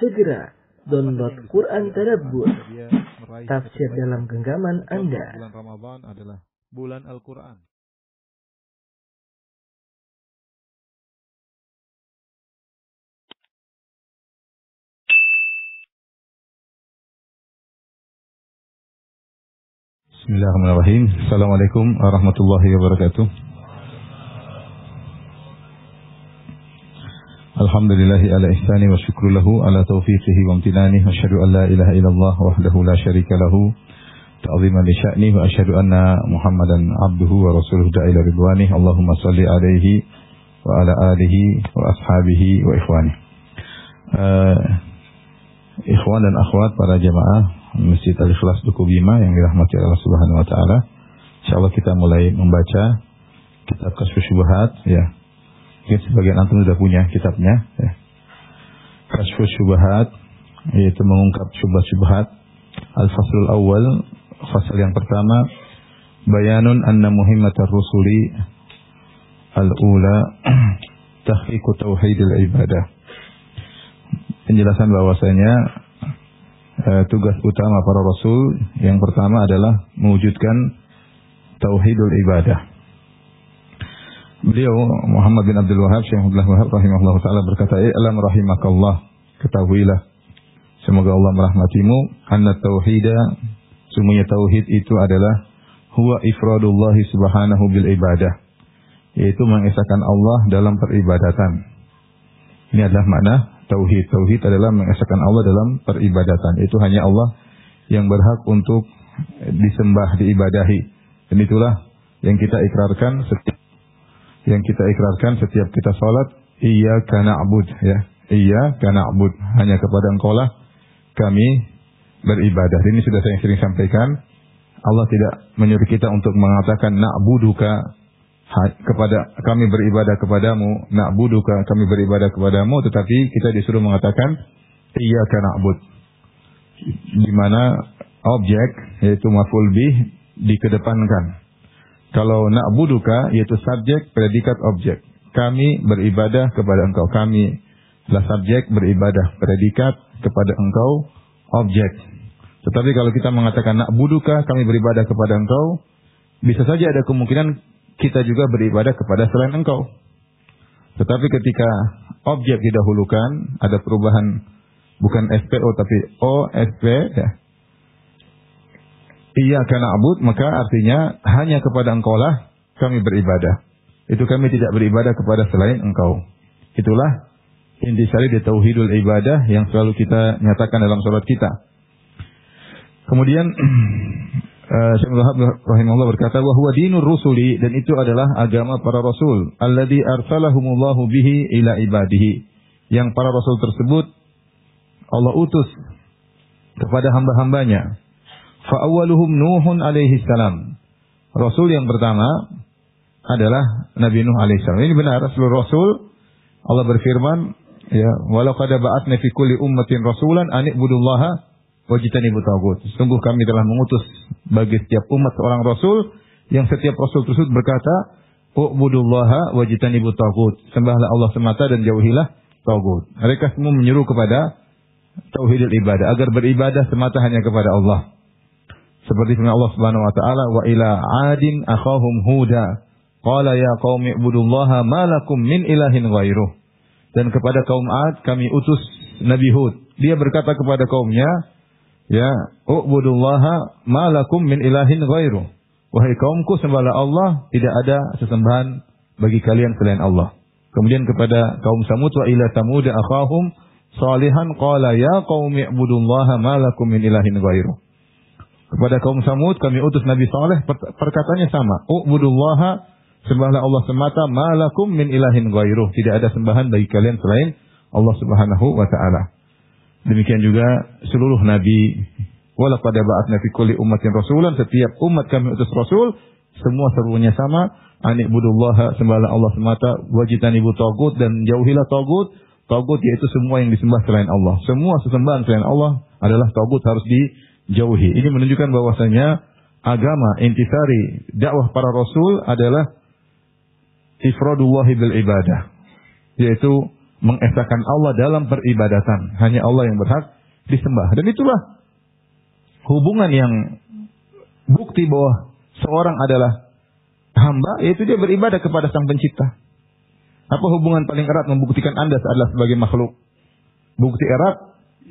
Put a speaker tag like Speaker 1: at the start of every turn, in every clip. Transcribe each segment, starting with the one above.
Speaker 1: Segera download Quran Tadabbur, tafsir dalam genggaman Anda.
Speaker 2: Bulan Ramadan adalah bulan Al-Quran.
Speaker 3: Bismillahirrahmanirrahim. Assalamualaikum warahmatullahi wabarakatuh. Alhamdulillahi ala ihsani wa syukru lahu ala taufiqihi wa amtinani. Asyhadu an la ilaha illallah wahdahu la syarika lahu ta'ziman li sya'ni wa asyhadu anna Muhammadan abduhu wa rasuluhu da'ila ridwani. Allahumma salli alaihi wa ala alihi wa ashabihi wa ikhwani. Ikhwan dan akhwat para jemaah Masjid Al-Ikhlas Duku Bima yang dirahmati Allah Subhanahu wa taala. Insyaallah kita mulai membaca kitab Kasyfus Syubhat ya. Mungkin sebagian antum sudah punya kitabnya ya. Kasyfus Syubhat yaitu mengungkap syubhat-syubhat. Al-Faslul Awwal, fasal yang pertama, bayanun anna muhimmatar rusuli al-ula tahqiqu tauhidil ibadah. Penjelasan bahwasanya tugas utama para rasul yang pertama adalah mewujudkan tauhidul ibadah. Beliau Muhammad bin Abdul Wahab Syekh Abdullah Wahab rahimahullah taala berkata, "Alam rahimakallah, ketahuilah semoga Allah merahmatimu, anna tauhida, sungguhnya tauhid itu adalah huwa ifradullah subhanahu bil ibadah, yaitu mengesahkan Allah dalam peribadatan." Ini adalah makna tauhid. Tauhid adalah mengesahkan Allah dalam peribadatan. Itu hanya Allah yang berhak untuk disembah, diibadahi. Dan itulah yang kita ikrarkan setiap kita salat, iyyaka na'bud ya. Iyyaka na'bud, hanya kepada Engkau lah kami beribadah. Ini sudah saya sering sampaikan. Allah tidak menyuruh kita untuk mengatakan na'buduka, kepada kami beribadah kepadamu, na'buduka, kami beribadah kepadamu, tetapi kita disuruh mengatakan iyyaka na'bud, di mana objek yaitu maf'ul bih dikedepankan. Kalau na'buduka yaitu subjek, predikat, objek. Kami beribadah kepada Engkau. Kami adalah subjek, beribadah, predikat, kepada Engkau, objek. Tetapi kalau kita mengatakan na'buduka, kami beribadah kepada Engkau, bisa saja ada kemungkinan kita juga beribadah kepada selain Engkau. Tetapi ketika objek didahulukan, ada perubahan, bukan SPO tapi OSP ya. Iyyaka na'bud, maka artinya hanya kepada Engkau lah kami beribadah. Itu kami tidak beribadah kepada selain Engkau. Itulah intisari di tauhidul ibadah yang selalu kita nyatakan dalam salat kita. Kemudian Syekh Wahab rahimahullah berkata, wa huwa dinur rusuli, dan itu adalah agama para rasul, alladzi arsalahumullahu bihi ila ibadihi, yang para rasul tersebut Allah utus kepada hamba-hambanya. Fa awwaluhum Nuhun alaihi salam. Rasul yang pertama adalah Nabi Nuh alaihi salam. Ini benar, seluruh rasul Allah berfirman, ya, walau qad ba'atsna fi kulli ummatin rasulan an ibudullaha wajitanibu tagut. Sungguh kami telah mengutus bagi setiap umat seorang rasul, yang setiap rasul tersebut berkata, u'budullaha wajitanibu tagut. Sembahlah Allah semata dan jauhilah tagut. Mereka semua menyuruh kepada tauhidul ibadah, agar beribadah semata hanya kepada Allah. Seperti firman Allah Subhanahu wa taala, wa ila 'adin akhahum huda qala ya qaumi ibudullaha ma lakum min ilahin ghairuh. Dan kepada kaum 'Ad kami utus Nabi Hud. Dia berkata kepada kaumnya, ya, u'budullaha ma lakum min ilahin ghairu. Wahai kaumku, sembahlah Allah, tidak ada sesembahan bagi kalian selain Allah. Kemudian kepada kaum Samud, wa ila Samud akhahum salihan qala ya qaumi ibudullaha ma lakum min ilahin ghairu. Kepada kaum Samud kami utus Nabi Saleh, perkataannya sama. U'budullaha, sembahlah Allah semata, ma lakum min ilahin ghairu. Tidak ada sembahan bagi kalian selain Allah Subhanahu wa taala. Demikian juga seluruh nabi. Wala qad ba'atsna fi kulli ummatin rasulan, setiap umat kami utus rasul, semua serunya sama, anibudullaha, sembahlah Allah semata, wajitanibu tagut, dan jauhilah tagut. Tagut yaitu semua yang disembah selain Allah. Semua sesembahan selain Allah adalah tagut, harus dijauhi. Ini menunjukkan bahwasanya agama intisari dakwah para rasul adalah ifradullahi bil ibadah, yaitu mengesahkan Allah dalam peribadatan. Hanya Allah yang berhak disembah. Dan itulah hubungan yang bukti bahwa seorang adalah hamba, yaitu dia beribadah kepada Sang Pencipta. Apa hubungan paling erat membuktikan Anda adalah sebagai makhluk? Bukti erat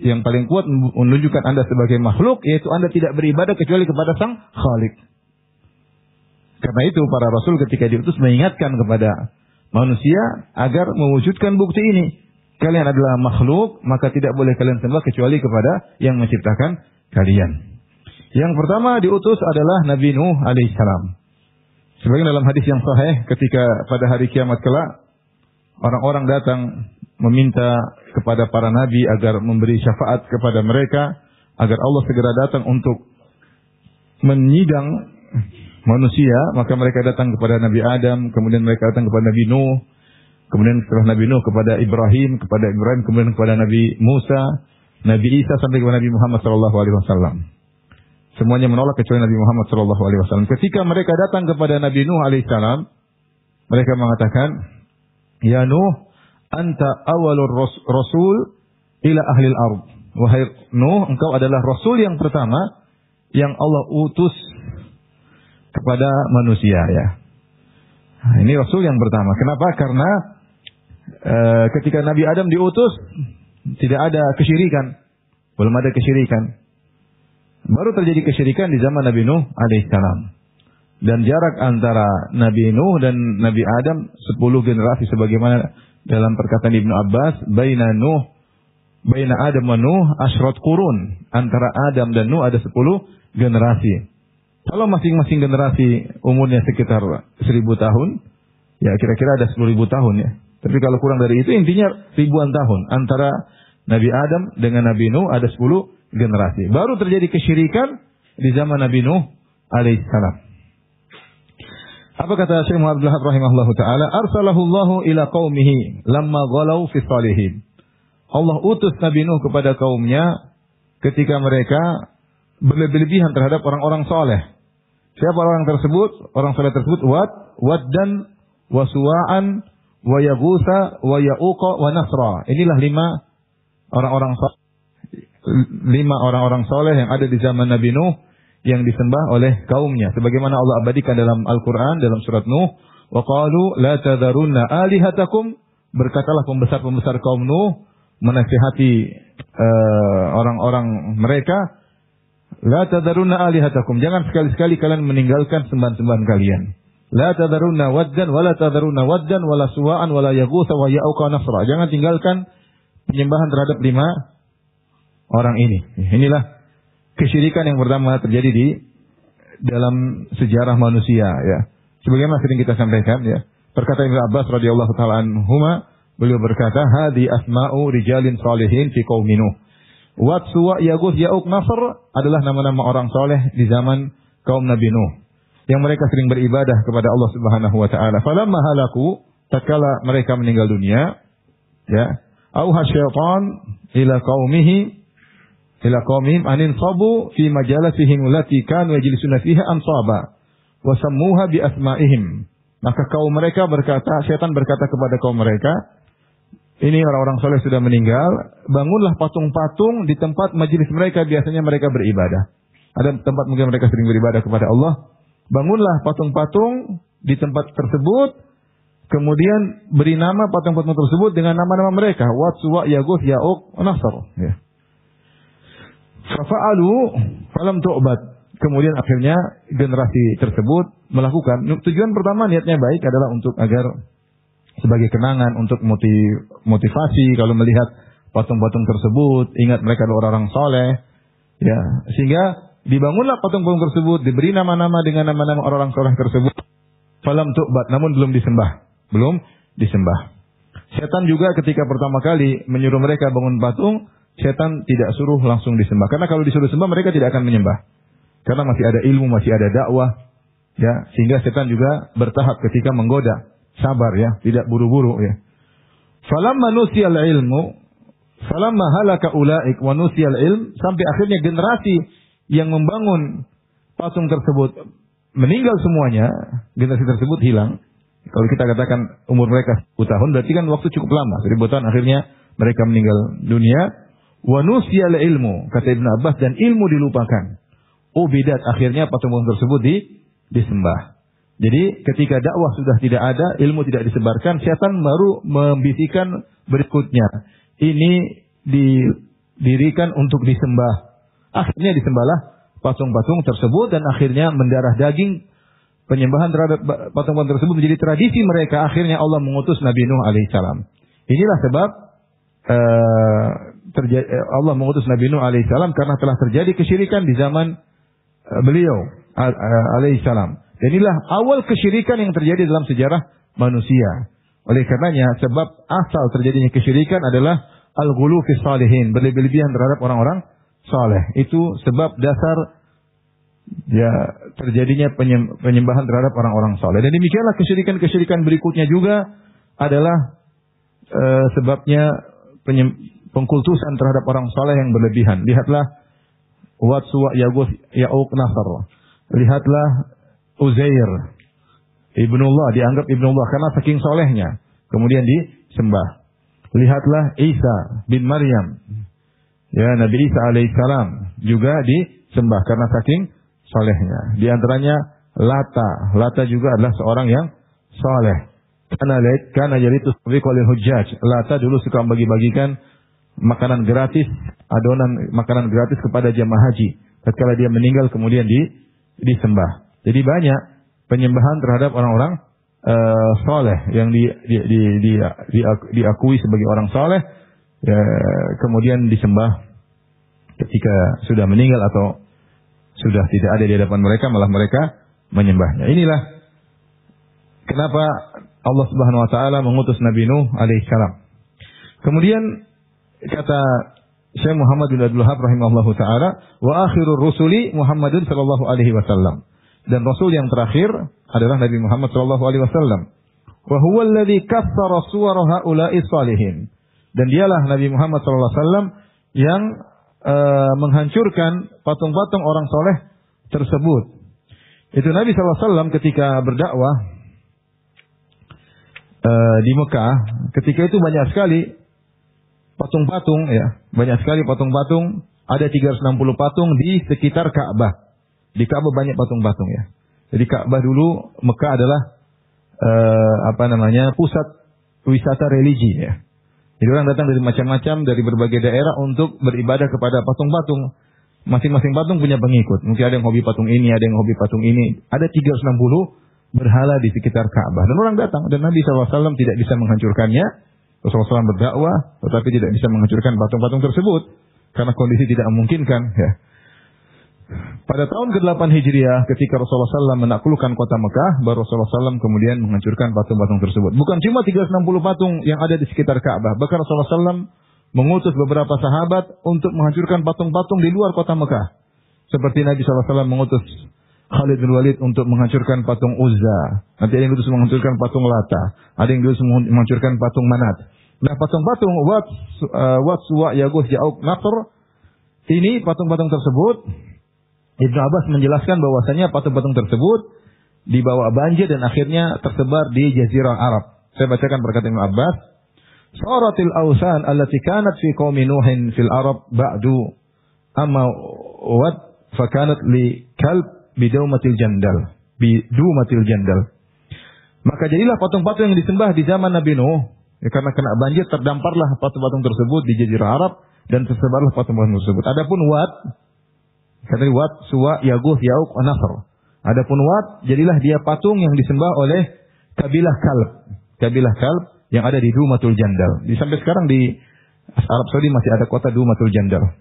Speaker 3: yang paling kuat menunjukkan Anda sebagai makhluk, yaitu Anda tidak beribadah kecuali kepada Sang Khalik. Karena itu para Rasul ketika diutus mengingatkan kepada manusia agar mewujudkan bukti ini. Kalian adalah makhluk, maka tidak boleh kalian sembah kecuali kepada yang menciptakan kalian. Yang pertama diutus adalah Nabi Nuh alaihissalam. Sebagian dalam hadis yang sahih, ketika pada hari kiamat kelak, orang-orang datang meminta kepada para nabi agar memberi syafaat kepada mereka, agar Allah segera datang untuk menyidang manusia. Maka mereka datang kepada Nabi Adam, kemudian mereka datang kepada Nabi Nuh, kemudian setelah Nabi Nuh kepada Ibrahim, kemudian kepada Nabi Musa, Nabi Isa, sampai kepada Nabi Muhammad SAW. Semuanya menolak kecuali Nabi Muhammad SAW. Ketika mereka datang kepada Nabi Nuh alaihissalam, mereka mengatakan, Ya Nuh, anta awalur rasul ila ahlil ard. Wahai Nuh, engkau adalah rasul yang pertama yang Allah utus kepada manusia, ya. Nah, ini rasul yang pertama. Kenapa? Karena ketika Nabi Adam diutus tidak ada kesyirikan. Belum ada kesyirikan. Baru terjadi kesyirikan di zaman Nabi Nuh alaihissalam. Dan jarak antara Nabi Nuh dan Nabi Adam 10 generasi, sebagaimana dalam perkataan Ibnu Abbas, baina Adam wa Nuh asyrat qurun. Antara Adam dan Nuh ada 10 generasi. Kalau masing-masing generasi umurnya sekitar 1000 tahun, ya kira-kira ada 10.000 tahun, ya. Tapi kalau kurang dari itu, intinya ribuan tahun. Antara Nabi Adam dengan Nabi Nuh ada 10 generasi. Baru terjadi kesyirikan di zaman Nabi Nuh alaihissalam. Apa kata Syekh Muhammad Abdul Wahhab rahimahullahu taala? Arsalahullahu ila qaumihi lamma ghalau fi salihin. Allah utus Nabi Nuh kepada kaumnya ketika mereka berlebih-lebihan terhadap orang-orang soleh. Siapa orang tersebut? Orang soleh tersebut Waddan wa Suwa'an wa Yaghutha wa Ya'uqa wa Nasra. Inilah 5 orang-orang soleh yang ada di zaman Nabi Nuh yang disembah oleh kaumnya. Sebagaimana Allah abadikan dalam Al-Quran, dalam surat Nuh, wa qalu la tadharunna alihatakum, berkatalah pembesar-pembesar kaum Nuh menasihati orang-orang mereka, la tadharunna alihatakum, jangan sekali-sekali kalian meninggalkan sembahan-sembahan kalian. La tadharunna waddan wa la tadharunna waddan wa la suwa'an wa la yaghutha wa ya'uqa nasra. Jangan tinggalkan penyembahan terhadap 5 orang ini. Inilah kesyirikan yang pertama terjadi di dalam sejarah manusia, ya. Sebagaimana sering kita sampaikan, ya. Perkataan Ibnu Abbas radhiyallahu taala anhuma, beliau berkata, "Hadi asma'u rijalin salihin fi qaumi Nuh. Wat Suwa Yaghus Ya'uq Nasr adalah nama-nama orang soleh di zaman kaum Nabi Nuh yang mereka sering beribadah kepada Allah Subhanahu wa taala. Falamma halaku, tatkala mereka meninggal dunia, ya, auha syaitan ila qaumihim anin sabu fi majalasihim allati kanu yajlisuna fiha ansaba wa sammuha bi asma'ihim. Maka kaum mereka berkata, syaitan berkata kepada kaum mereka, ini orang-orang soleh sudah meninggal, bangunlah patung-patung di tempat majelis mereka, biasanya mereka beribadah. Ada tempat mungkin mereka sering beribadah kepada Allah. Bangunlah patung-patung di tempat tersebut, kemudian beri nama patung-patung tersebut dengan nama-nama mereka. Wat, Suwa, Yaghus, Ya'uq, Nasr. Ya. Fafa'alu falam tu'bad. Kemudian akhirnya generasi tersebut melakukan. Tujuan pertama niatnya baik adalah untuk agar sebagai kenangan, untuk motivasi kalau melihat patung-patung tersebut, ingat mereka adalah orang-orang soleh, ya, sehingga dibangunlah patung-patung tersebut, diberi nama-nama dengan nama-nama orang-orang soleh tersebut. Falam tu'bad, namun belum disembah. Setan juga ketika pertama kali menyuruh mereka bangun patung, setan tidak suruh langsung disembah, karena kalau disuruh sembah mereka tidak akan menyembah, karena masih ada ilmu, masih ada dakwah, ya, sehingga setan juga bertahap ketika menggoda. Sabar, ya, tidak buru-buru, ya. Falamma nusiyal ilmu, falamma halaka ulaik wa nusiyal ilm, sampai akhirnya generasi yang membangun patung tersebut meninggal semuanya, generasi tersebut hilang. Kalau kita katakan umur mereka 10 tahun, berarti kan waktu cukup lama. 1000 tahun akhirnya mereka meninggal dunia. Wa nusiyal ilmu, kata Ibn Abbas, dan ilmu dilupakan. Ubidat, akhirnya patung-patung tersebut disembah. Jadi ketika dakwah sudah tidak ada, ilmu tidak disebarkan, syaitan baru membisikkan berikutnya. Ini didirikan untuk disembah. Akhirnya disembahlah patung-patung tersebut dan akhirnya mendarah daging. Penyembahan terhadap patung-patung tersebut menjadi tradisi mereka. Akhirnya Allah mengutus Nabi Nuh alaihissalam. Inilah sebab Allah mengutus Nabi Nuh alaihissalam karena telah terjadi kesyirikan di zaman beliau alaihissalam. Dan inilah awal kesyirikan yang terjadi dalam sejarah manusia. Oleh karenanya sebab asal terjadinya kesyirikan adalah al-ghulu fi salihin, berlebih-lebihan terhadap orang-orang saleh. Itu sebab dasar ya terjadinya penyembahan terhadap orang-orang saleh. Dan demikianlah kesyirikan-kesyirikan berikutnya juga adalah sebabnya pengkultusan terhadap orang saleh yang berlebihan. Lihatlah Wat, Suwa, Yaguth, Ya'uq, Nasr. Lihatlah Uzair Ibnullah, dianggap Ibnullah karena saking solehnya. Kemudian disembah. Lihatlah Isa bin Maryam. Ya, Nabi Isa alaihissalam juga disembah karena saking solehnya. Di antaranya Lata. Lata juga adalah seorang yang soleh. Karena yaritus biqalil hujjaj. Lata dulu suka bagi-bagikan makanan gratis, adonan makanan gratis kepada jamaah haji. Tatkala dia meninggal kemudian disembah. Jadi banyak penyembahan terhadap orang-orang soleh yang diakui sebagai orang soleh, ya, kemudian disembah ketika sudah meninggal atau sudah tidak ada di hadapan mereka, malah mereka menyembahnya. Inilah kenapa Allah Subhanahu wa taala mengutus Nabi Nuh alaihissalam. Kemudian kata Syekh Muhammad bin Abdul Wahhab rahimahullahu taala, wa akhirur rusuli Muhammadun sallallahu alaihi wasallam. Dan rasul yang terakhir adalah Nabi Muhammad sallallahu alaihi wasallam. Wa huwa alladhi kassara suwara haula'i salihin. Dan dialah Nabi Muhammad sallallahu alaihi wasallam yang menghancurkan patung-patung orang soleh tersebut. Itu Nabi sallallahu alaihi wasallam ketika berdakwah di Mekah, ketika itu banyak sekali patung-patung, ya, banyak sekali patung-patung, ada 360 patung di sekitar Ka'bah. Di Ka'bah banyak patung-patung, ya. Jadi Ka'bah dulu Mekah adalah pusat wisata religi, ya. Jadi orang datang dari macam-macam dari berbagai daerah untuk beribadah kepada patung-patung. Masing-masing patung punya pengikut. Mungkin ada yang hobi patung ini, ada yang hobi patung ini. Ada 360 berhala di sekitar Ka'bah. Dan orang datang dan Nabi SAW tidak bisa menghancurkannya. Rasulullah SAW berdakwah, tetapi tidak bisa menghancurkan patung-patung tersebut karena kondisi tidak memungkinkan. Ya. Pada tahun ke-8 Hijriah, ketika Rasulullah SAW menaklukkan kota Mekah, baru Rasulullah SAW kemudian menghancurkan patung-patung tersebut. Bukan cuma 360 patung yang ada di sekitar Ka'bah, bahkan Rasulullah SAW mengutus beberapa sahabat untuk menghancurkan patung-patung di luar kota Mekah. Seperti Nabi SAW mengutus Khalid bin Walid untuk menghancurkan patung Uzza. Nanti ada yang diutus menghancurkan patung Lata. Ada yang diutus menghancurkan patung Manat. Nah, patung-patung Wat, Suwa, Yaguth, Ya'uq, Nasr, ini patung-patung tersebut, Ibn Abbas menjelaskan bahwasanya patung-patung tersebut dibawa banjir dan akhirnya tersebar di Jazirah Arab. Saya bacakan perkataan Ibn Abbas. Saratil awsan allati kanat fi qaumi Nuhin fil Arab ba'du amma Wat fakanat li kalb bidumatil jandal. Maka jadilah patung-patung yang disembah di zaman Nabi Nuh. Ya, karena kena banjir terdamparlah patung-patung tersebut di Jazirah Arab dan tersebarlah patung-patung tersebut. Adapun Wat, kata Wat, Suwa, Yaguth, Ya'uq, Nasr. Adapun Wat, jadilah dia patung yang disembah oleh kabilah Kalb. Kabilah Kalb yang ada di Dumatul Jandal. Sampai sekarang di Arab Saudi masih ada kota Dumatul Jandal.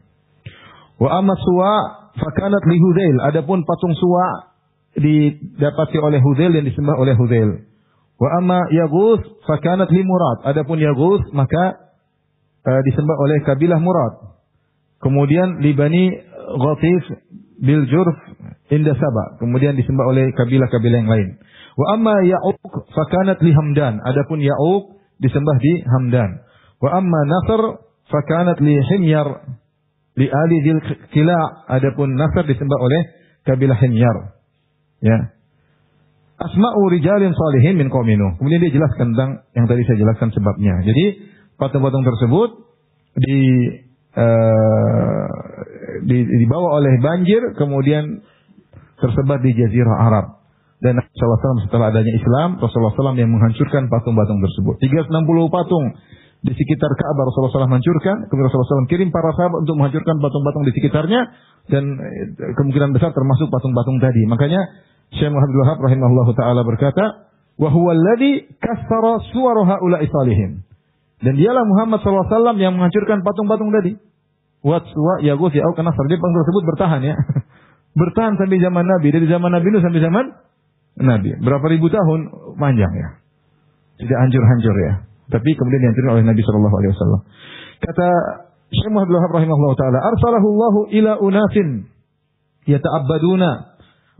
Speaker 3: Wa amma Suwa fakanat li Hudzail. Adapun patung Suwa didapati oleh Hudzail dan disembah oleh Hudzail. Wa amma Yaguth fakanat li Murad. Adapun Yaguth maka disembah oleh kabilah Murad. Kemudian li Bani Ghatif bil Jurf inda Saba. Kemudian disembah oleh kabilah-kabilah yang lain. Wa amma Ya'uq fakanat li Hamdan. Adapun Ya'uq disembah di Hamdan. Wa amma Nasr fakanat li Himyar li Ali Dzil Qila'. Adapun Nasr disembah oleh kabilah Himyar. Ya. asma'u rijalin salihin min qaumi Nuh. Kemudian dia jelaskan tentang yang tadi saya jelaskan sebabnya. Jadi patung-patung tersebut dibawa oleh banjir, kemudian tersebar di Jazirah Arab. Dan Rasulullah SAW setelah adanya Islam, Rasulullah SAW yang menghancurkan patung-patung tersebut. 360 patung di sekitar Ka'bah Rasulullah SAW hancurkan. Kemudian Rasulullah SAW kirim para sahabat untuk menghancurkan patung-patung di sekitarnya. Dan kemungkinan besar termasuk patung-patung tadi. Makanya Syekh Muhammad Abdul Wahhab rahimahullahu ta'ala berkata, wa huwa alladhi kassara suwara haula'i salihin. Dan dialah Muhammad SAW yang menghancurkan patung-patung tadi. Watsuwa yaghus ya'uq nasr. Dia patung tersebut bertahan ya. Bertahan sampai zaman Nabi. Dari zaman Nabi Nuh sampai zaman Nabi. Berapa ribu tahun panjang ya. Tidak hancur-hancur ya. Tapi kemudian dihancurkan oleh Nabi SAW. Kata Syekh Muhammad Abdul Wahhab rahimahullahu ta'ala, arsalahu Allahu ila unasin yata'abbaduna.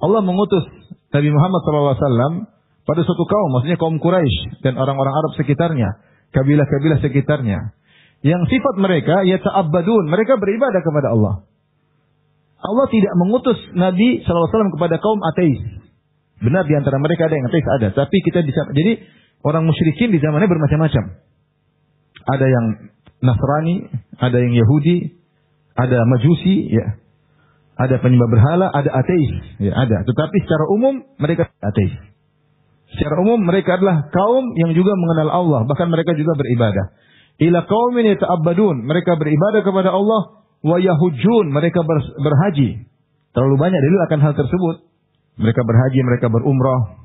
Speaker 3: Allah mengutus Nabi Muhammad SAW pada suatu kaum, maksudnya kaum Quraisy dan orang-orang Arab sekitarnya, kabilah-kabilah sekitarnya, yang sifat mereka yata'abbadun, mereka beribadah kepada Allah. Allah tidak mengutus Nabi SAW kepada kaum ateis. Benar di antara mereka ada yang ateis, ada, tapi kita bisa. Jadi orang musyrikin di zamannya bermacam-macam. Ada yang Nasrani, ada yang Yahudi, ada Majusi, ya. Ada penyembah berhala, ada ateis, ya ada. Tetapi secara umum mereka ateis. Secara umum mereka adalah kaum yang juga mengenal Allah, bahkan mereka juga beribadah. Ila qaumin yata'abbadun, mereka beribadah kepada Allah, wa yahujjun, mereka berhaji. Terlalu banyak dalil akan hal tersebut. Mereka berhaji, mereka berumrah.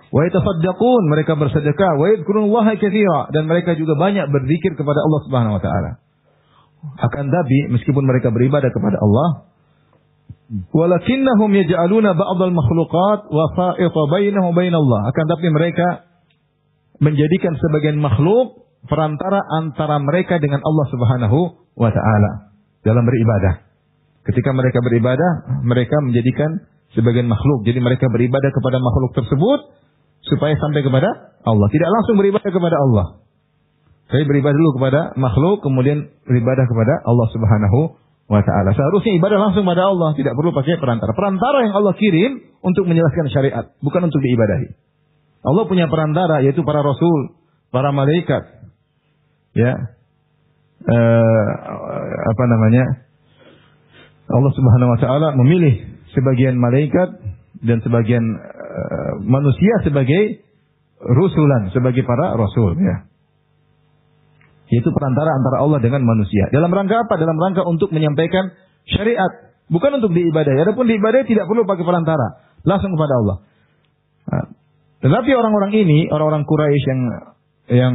Speaker 3: Wa yatasaddaqun, mereka bersedekah, wa yadhkurullaha katsira, dan mereka juga banyak berzikir kepada Allah Subhanahu wa taala. Akan tapi meskipun mereka beribadah kepada Allah, walakinnahum yaj'aluna ba'dal makhluqat wasa'ita bainahu wa bainallah. Akan tapi mereka menjadikan sebagian makhluk perantara antara mereka dengan Allah Subhanahu wa taala dalam beribadah. Ketika mereka beribadah, mereka menjadikan sebagian makhluk. Jadi mereka beribadah kepada makhluk tersebut supaya sampai kepada Allah. Tidak langsung beribadah kepada Allah. Saya beribadah dulu kepada makhluk, kemudian beribadah kepada Allah Subhanahu wa ta'ala. Seharusnya ibadah langsung pada Allah, tidak perlu pakai perantara. Perantara yang Allah kirim untuk menjelaskan syariat, bukan untuk diibadahi. Allah punya perantara, yaitu para rasul, para malaikat. Ya. Allah Subhanahu wa ta'ala memilih sebagian malaikat dan sebagian manusia sebagai rusulan, sebagai para rasul, ya. Yaitu perantara antara Allah dengan manusia. Dalam rangka apa? Dalam rangka untuk menyampaikan syariat, bukan untuk diibadahi. Adapun diibadahi tidak perlu pakai perantara, langsung kepada Allah. Tetapi orang-orang ini, orang-orang Quraisy yang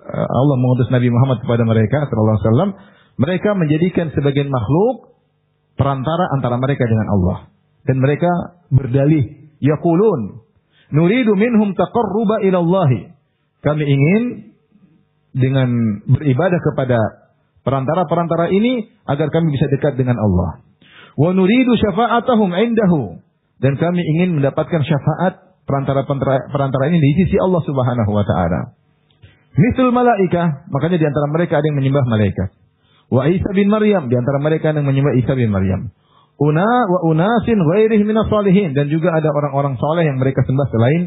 Speaker 3: Allah mengutus Nabi Muhammad kepada mereka sallallahu alaihi wasallam, mereka menjadikan sebagian makhluk perantara antara mereka dengan Allah. Dan mereka berdalih, yaqulun nuridu minhum taqarruba ila Allah. Kami ingin dengan beribadah kepada perantara-perantara ini agar kami bisa dekat dengan Allah. Wa nuridu syafa'atahum indahu, dan kami ingin mendapatkan syafaat perantara ini di sisi Allah Subhanahu wa taala. Mithl malaikah, makanya di antara mereka ada yang menyembah malaikat. Wa Isa bin Maryam, di antara mereka ada yang menyembah Isa bin Maryam. Wa unasin ghairihi minas salihin, dan juga ada orang-orang saleh yang mereka sembah selain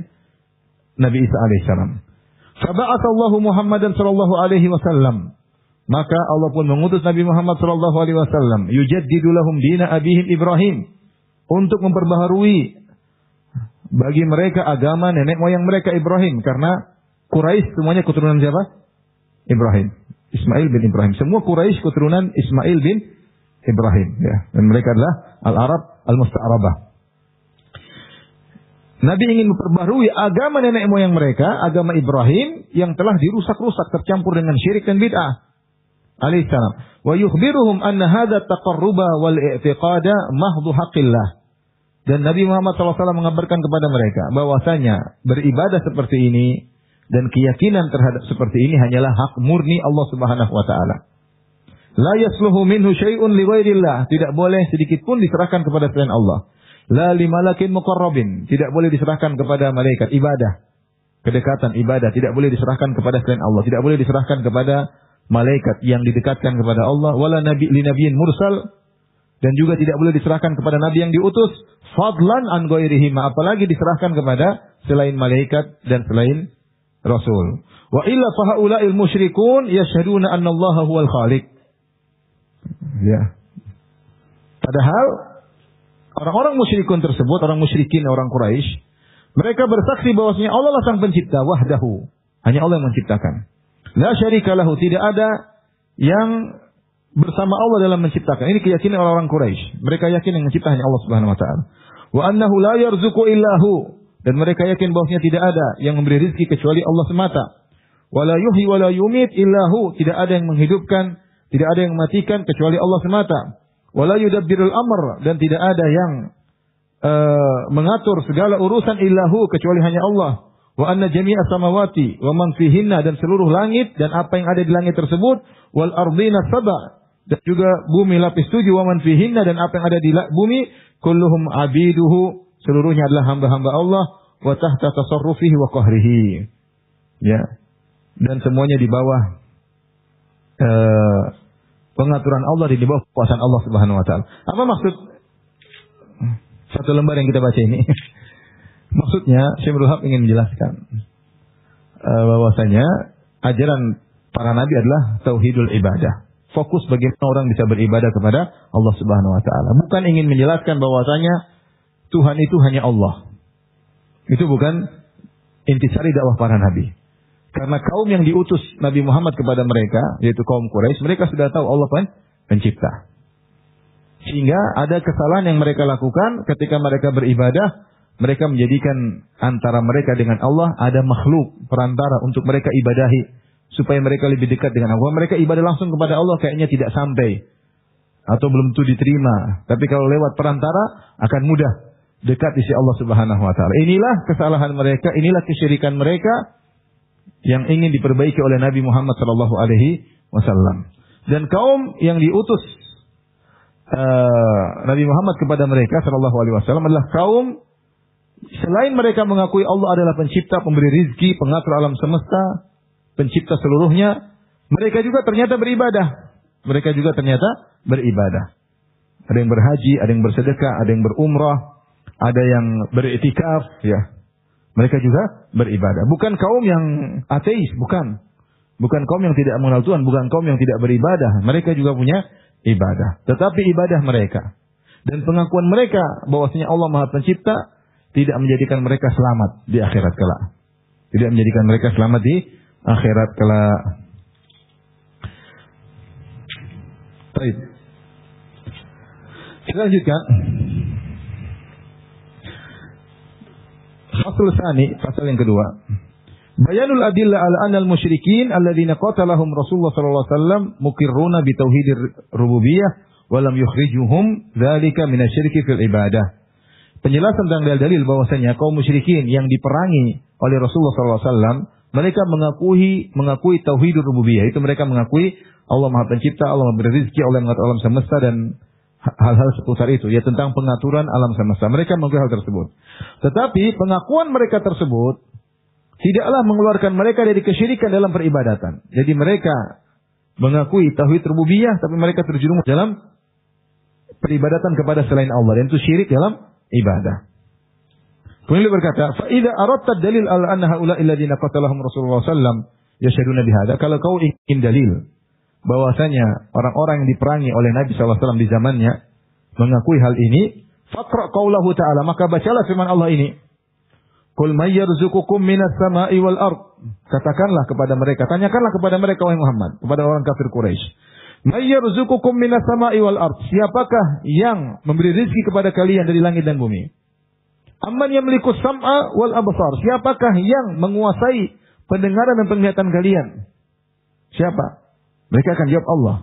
Speaker 3: Nabi Isa alaihissalam. Faba'atsallahu Muhammadan sallallahu alaihi wasallam, maka Allah pun mengutus Nabi Muhammad sallallahu alaihi wasallam, yujaddidu lahum dina abihim Ibrahim, untuk memperbaharui bagi mereka agama nenek moyang mereka Ibrahim, karena Quraisy semuanya keturunan siapa? Ibrahim, Ismail bin Ibrahim. Semua Quraisy keturunan Ismail bin Ibrahim, ya. Dan mereka adalah al-Arab al-Musta'rabah. Nabi ingin memperbaharui agama nenek moyang mereka, agama Ibrahim yang telah dirusak-rusak, tercampur dengan syirik dan bid'ah. Alaihissalam. Wa yukhbiruhum anna hadha taqarruba wal i'tiqada mahdhu haqqillah. Dan Nabi Muhammad SAW mengabarkan kepada mereka bahwasanya beribadah seperti ini dan keyakinan terhadap seperti ini hanyalah hak murni Allah Subhanahu wa taala. La yasluhu minhu syai'un li ghairillah, tidak boleh sedikit pun diserahkan kepada selain Allah. La li malakin muqarrabin, tidak boleh diserahkan kepada malaikat. Ibadah, kedekatan ibadah tidak boleh diserahkan kepada selain Allah, tidak boleh diserahkan kepada malaikat yang didekatkan kepada Allah. Wala nabi li nabiyyin mursal, dan juga tidak boleh diserahkan kepada nabi yang diutus, fadlan an ghairihi, apalagi diserahkan kepada selain malaikat dan selain rasul. Wa illa fa haula'il musyrikun yashhaduna anna Allaha huwal khaliq. Ya. Padahal orang-orang musyrikun tersebut, orang musyrikin, orang Quraisy, mereka bersaksi bahwasanya Allah lah sang pencipta wahdahu. Hanya Allah yang menciptakan. La syarika lahu, tidak ada yang bersama Allah dalam menciptakan. Ini keyakinan orang-orang Quraisy. Mereka yakin yang mencipta hanya Allah Subhanahu wa taala. Wa annahu la yarzuqu illahu, dan mereka yakin bahwasanya tidak ada yang memberi rezeki kecuali Allah semata. Wa la yuhyi wa la yumit illahu, tidak ada yang menghidupkan, tidak ada yang mematikan kecuali Allah semata. Wa la yudabbirul amr, dan tidak ada yang mengatur segala urusan illahu kecuali hanya Allah. Wa anna jami'a samawati wa man fihinna, dan seluruh langit dan apa yang ada di langit tersebut, wal ardina sab'a, dan juga bumi lapis 7, wa man fihinna, dan apa yang ada di bumi, kulluhum abiduhu, seluruhnya adalah hamba-hamba Allah, wa tahta tasarrufihi wa qahrihi. Ya. Dan semuanya di bawah pengaturan Allah, di bawah kekuasaan Allah Subhanahu wa taala. Apa maksud satu lembar yang kita baca ini? Maksudnya Syekh Abdul Wahab ingin menjelaskan bahwasanya ajaran para nabi adalah tauhidul ibadah. Fokus bagaimana orang bisa beribadah kepada Allah Subhanahu wa taala. Bukan ingin menjelaskan bahwasanya Tuhan itu hanya Allah. Itu bukan intisari dakwah para nabi. Karena kaum yang diutus Nabi Muhammad kepada mereka, yaitu kaum Quraisy, mereka sudah tahu Allah pencipta. Sehingga ada kesalahan yang mereka lakukan ketika mereka beribadah, mereka menjadikan antara mereka dengan Allah ada makhluk perantara untuk mereka ibadahi, supaya mereka lebih dekat dengan Allah. Mereka ibadah langsung kepada Allah kayaknya tidak sampai, atau belum tentu diterima. Tapi kalau lewat perantara akan mudah dekat di sisi Allah Subhanahu wa taala. Inilah kesalahan mereka, inilah kesyirikan mereka yang ingin diperbaiki oleh Nabi Muhammad sallallahu alaihi wasallam. Dan kaum yang diutus Nabi Muhammad kepada mereka sallallahu alaihi wasallam adalah kaum, selain mereka mengakui Allah adalah pencipta, pemberi rizki, pengatur alam semesta, pencipta seluruhnya, mereka juga ternyata beribadah. Mereka juga ternyata beribadah. Ada yang berhaji, ada yang bersedekah, ada yang berumrah, ada yang beriktikaf, ya. Mereka juga beribadah. Bukan kaum yang ateis, bukan. Bukan kaum yang tidak mengenal Tuhan, bukan kaum yang tidak beribadah. Mereka juga punya ibadah. Tetapi ibadah mereka dan pengakuan mereka bahwasanya Allah Maha Pencipta tidak menjadikan mereka selamat di akhirat kelak. Tidak menjadikan mereka selamat di akhirat kelak. Baik. Kita lanjutkan. Fasal tsani, pasal yang kedua. Bayanul adillah ala anal musyrikin alladzina qatalahum Rasulullah sallallahu alaihi wasallam muqirruna bi tauhidir rububiyyah wa lam yukhrijuhum dzalika minasyirki fil ibadah. Penjelasan tentang dalil bahwasanya kaum musyrikin yang diperangi oleh Rasulullah sallallahu alaihi wasallam, mereka mengakui tauhidur rububiyyah. Itu mereka mengakui Allah Maha Pencipta, Allah memberi rezeki, Allah mengatur alam semesta dan hal-hal seputar itu, ya, tentang pengaturan alam semesta. Mereka mengakui hal tersebut. Tetapi pengakuan mereka tersebut tidaklah mengeluarkan mereka dari kesyirikan dalam peribadatan. Jadi mereka mengakui tauhid rububiyah, tapi mereka terjerumus dalam peribadatan kepada selain Allah, dan itu syirik dalam ibadah. Kemudian dia berkata, "Fa idza aradta dalil ala anna haula'i alladziina qatalahum Rasulullah sallallahu alaihi wasallam yashhaduna bihadza." Kalau kau ingin dalil bahwasanya orang-orang yang diperangi oleh Nabi sallallahu alaihi wasallam di zamannya mengakui hal ini, faqra qaulahu ta'ala, maka bacalah firman Allah ini. Qul may yarzuqukum minas sama'i wal ard. Katakanlah kepada mereka, tanyakanlah kepada mereka wahai Muhammad, kepada orang kafir Quraisy. May yarzuqukum minas sama'i wal ard. Siapakah yang memberi rezeki kepada kalian dari langit dan bumi? Amman yamliku sam'a wal absar. Siapakah yang menguasai pendengaran dan penglihatan kalian? Siapa? Mereka akan jawab Allah.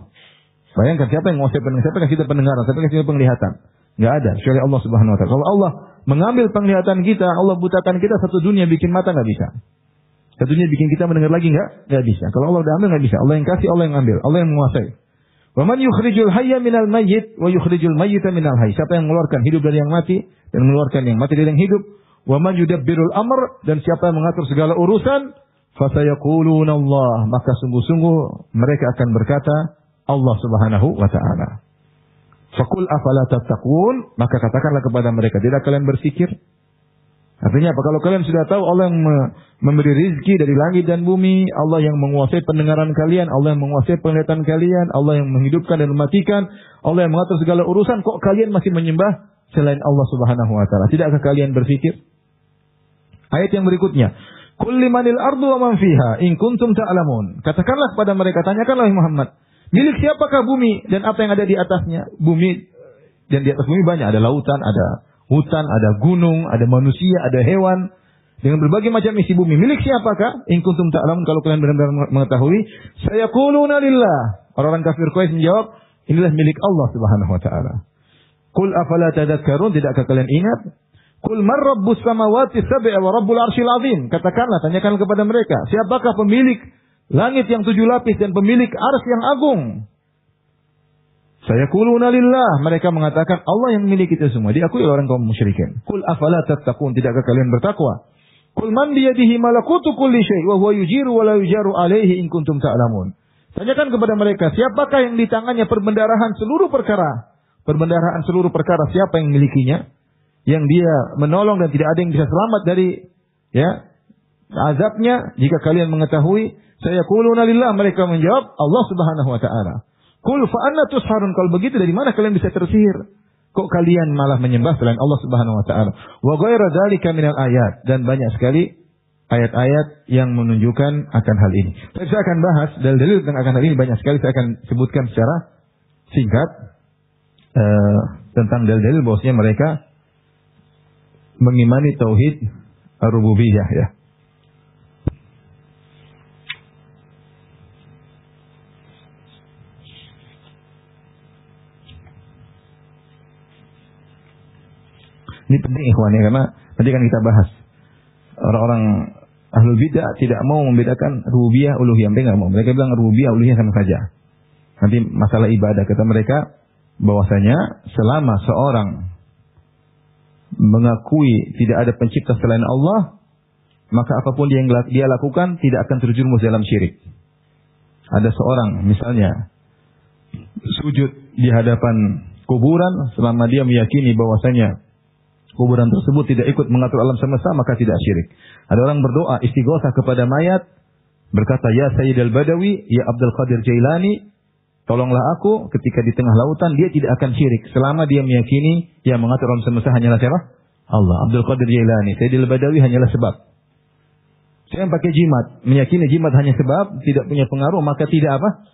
Speaker 3: Bayangkan, siapa yang menguasai pendengaran, siapa yang kasih pendengaran, siapa yang kasih penglihatan? Enggak ada, kecuali Allah Subhanahu wa taala. Kalau Allah mengambil penglihatan kita, Allah butakan kita, satu dunia bikin mata enggak bisa. Satu dunia bikin kita mendengar lagi enggak bisa. Kalau Allah udah ambil enggak bisa. Allah yang kasih, Allah yang ambil, Allah yang menguasai. Wa man yukhrijul hayya minal mayyit wa yukhrijul mayyita minal hayy. Siapa yang mengeluarkan hidup dari yang mati dan mengeluarkan yang mati dari yang hidup? Wa man yudabbirul amr, dan siapa yang mengatur segala urusan? Fasayaquluna Allah, maka sungguh-sungguh mereka akan berkata Allah Subhanahu wa taala. Faqul afala tattaqun, maka katakanlah kepada mereka, tidak kalian berfikir? Artinya apa? Kalau kalian sudah tahu Allah yang memberi rizki dari langit dan bumi, Allah yang menguasai pendengaran kalian, Allah yang menguasai penglihatan kalian, Allah yang menghidupkan dan mematikan, Allah yang mengatur segala urusan, kok kalian masih menyembah selain Allah Subhanahu wa taala? Tidakkah kalian berfikir? Ayat yang berikutnya, Qul limanil ardu wa man fiha in kuntum ta'lamun. Katakanlah kepada mereka, tanyakanlah Muhammad, milik siapakah bumi dan apa yang ada di atasnya? Bumi dan di atas bumi banyak, ada lautan, ada hutan, ada gunung, ada manusia, ada hewan, dengan berbagai macam isi bumi. Milik siapakah? In kuntum ta'lamun, kalau kalian benar-benar mengetahui. Sayaquluna lillah. Orang-orang kafir Quraisy menjawab, inilah milik Allah Subhanahu wa taala. Qul afala tadhakkarun, tidakkah kalian ingat? Qul man rabbus samawati sab'i wa rabbul arsyil azim. Katakanlah, tanyakan kepada mereka, siapakah pemilik langit yang 7 lapis dan pemilik arsy yang agung? Sayaquluna lillah, mereka mengatakan Allah yang memiliki itu semua. Diakui oleh orang kaum musyrikin. Qul afala tattaqun, tidakkah kalian bertakwa? Qul man biyadihi malakutu kulli syai' wa huwa yujiru wa la yujaru alaihi in kuntum ta'lamun. Tanyakan kepada mereka, siapakah yang di tangannya perbendaharaan seluruh perkara? Perbendaharaan seluruh perkara, siapa yang memilikinya? Yang dia menolong dan tidak ada yang bisa selamat dari azabnya. Jika kalian mengetahui, sayaquluna lillah, mereka menjawab Allah Subhanahu wa taala. Qul fa anna tusharun, kalau begitu dari mana kalian bisa tersihir? Kok kalian malah menyembah selain Allah Subhanahu wa taala? Wa ghairu dzalika minal ayat, dan banyak sekali ayat-ayat yang menunjukkan akan hal ini. Saya akan bahas dalil-dalil tentang akan hal ini banyak sekali, saya akan sebutkan secara singkat tentang dalil-dalil bahwasanya mereka mengimani tauhid rububiyah ya. Ini penting ikhwan ya, karena nanti akan kita bahas. Orang-orang ahlul bidah tidak mau membedakan rububiyah, uluhiyah. Mereka nggak mau. Mereka bilang rububiyah, uluhiyah sama saja. Nanti masalah ibadah, kata mereka bahwasanya selama seorang mengakui tidak ada pencipta selain Allah, maka apapun yang dia lakukan tidak akan terjerumus dalam syirik. Ada seorang misalnya sujud di hadapan kuburan, selama dia meyakini bahwasanya kuburan tersebut tidak ikut mengatur alam semesta, maka tidak syirik. Ada orang berdoa istighosah kepada mayat, berkata, ya Sayyid al-Badawi, ya Abdul Qadir Jailani, tolonglah aku ketika di tengah lautan, dia tidak akan syirik. Selama dia meyakini yang mengatur alam semesta hanyalah siapa? Allah. Abdul Qadir Jailani, Sayyid al-Badawi hanyalah sebab. Saya yang pakai jimat, meyakini jimat hanya sebab, tidak punya pengaruh, maka tidak apa?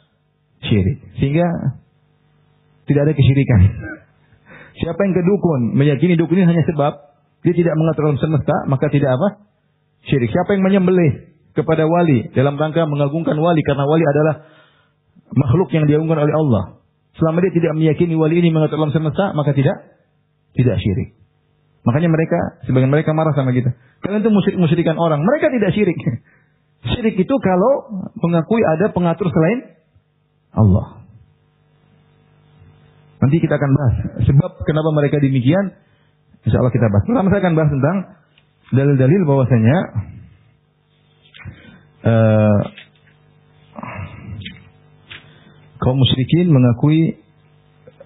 Speaker 3: Syirik. Sehingga tidak ada kesyirikan. Siapa yang ke dukun, meyakini dukun ini hanya sebab, dia tidak mengatur alam semesta, maka tidak apa? Syirik. Siapa yang menyembelih kepada wali dalam rangka mengagungkan wali, karena wali adalah makhluk yang diagungkan oleh Allah. Selama dia tidak meyakini wali ini mengatur alam semesta, maka tidak syirik. Makanya sebagian mereka marah sama kita. Kalian itu musyrikan orang. Mereka tidak syirik. Syirik itu kalau mengakui ada pengatur selain Allah. Nanti kita akan bahas sebab kenapa mereka demikian. Insya Allah kita bahas. Pertama saya akan bahas tentang dalil-dalil bahwasanya kaum musyrikin mengakui